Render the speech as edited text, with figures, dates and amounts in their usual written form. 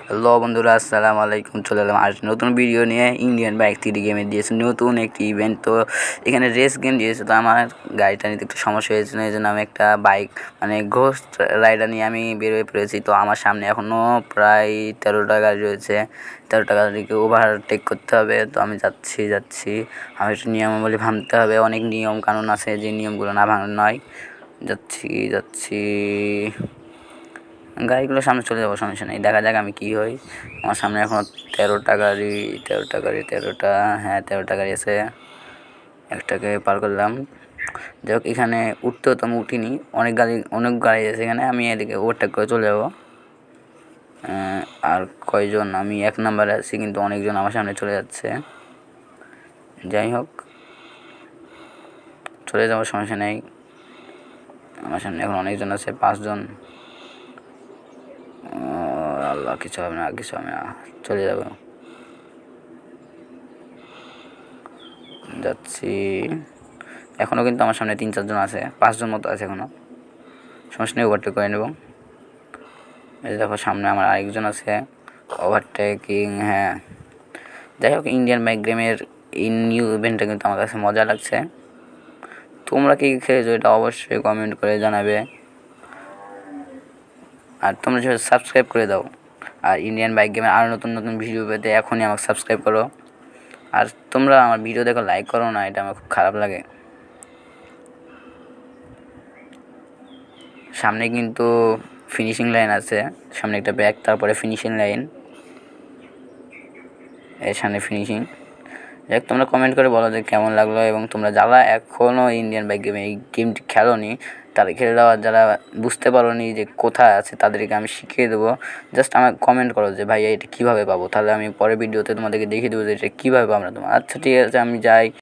Hello বন্ধুরা, আসসালামু আলাইকুম। চলে এলাম আর নতুন ভিডিও নিয়ে। ইন্ডিয়ান বাইক 3D গেমে দিয়েছে নতুন একটি ইভেন্ট। তো এখানে রেস গেম দিয়েছে। তো আমার গাড়িটা নিতে একটু সমস্যা হয়েছিল, এই জন্য আমি একটা বাইক ঘোস্ট রাইডার নিয়ে আমি বের হয়ে পড়েছি। তো আমার সামনে এখনও প্রায় 13টা গাড়ি রয়েছে। 13টা গাড়িকে ওভারটেক করতে হবে। তো আমি যাচ্ছি। আমি একটু নিয়মাবলী ভাঙতে হবে। অনেক নিয়ম কানুন আছে, যে নিয়মগুলো না ভাঙলে নয়। যাচ্ছি গাড়িগুলোর সামনে চলে যাবো, সমস্যা নেই। দেখা যাক আমি কী হই। আমার সামনে এখন 13টা গাড়ি। 13টা গাড়ি আছে। একটাকে পার করলাম। যাই হোক, এখানে উঠতেও তো আমি উঠিনি। অনেক গাড়ি আছে এখানে। আমি এদিকে ওভারটেক করে চলে যাবো। আর কয়জন, আমি 1 নম্বরে আছি, কিন্তু অনেকজন আমার সামনে চলে যাচ্ছে। যাই হোক, চলে যাবো, সমস্যা নেই। আমার সামনে এখন অনেকজন আছে, 5 জন। আল্লাহ, কিছু হবে না। চলে যাব। যাচ্ছি। এখনও কিন্তু আমার সামনে 3-4 জন আছে, 5 জন মতো আছে এখনও। সমস্যা নেই, ওভারটেক করে নেব। এই দেখো, সামনে আমার আরেকজন আছে। ওভারটেকিং, হ্যাঁ। যাই হোক, ইন্ডিয়ান বাইক গেমের এই নিউ ইভেন্টটা কিন্তু আমার কাছে মজা লাগছে। তোমরা কি খেলেছো এটা অবশ্যই কমেন্ট করে জানাবে। আর তোমরা যদি সাবস্ক্রাইব করে দাও। আর ইন্ডিয়ান বাইক গেমের আরও নতুন ভিডিও পেতে এখনই আমাকে সাবস্ক্রাইব করো। আর তোমরা আমার ভিডিও দেখো, লাইক করো না, এটা আমার খুব খারাপ লাগে। সামনে কিন্তু ফিনিশিং লাইন আছে। সামনে একটা ব্যাক, তারপরে ফিনিশিং লাইন। এর সামনে ফিনিশিং। যাই হোক, তোমরা কমেন্ট করে বলো যে কেমন লাগলো। এবং তোমরা যারা এখনও ইন্ডিয়ান বাইক গেমে এই গেমটি খেলোনি, তারা খেলে দেওয়া, যারা বুঝতে পারোনি যে কোথায় আছে, তাদেরকে আমি শিখিয়ে দেবো। জাস্ট আমাকে কমেন্ট করো যে ভাই এটা কীভাবে পাবো, তাহলে আমি পরের ভিডিওতে তোমাদেরকে দেখিয়ে দেবো যে এটা কীভাবে পাবো না তোমার। আচ্ছা, ঠিক আছে, আমি যাই।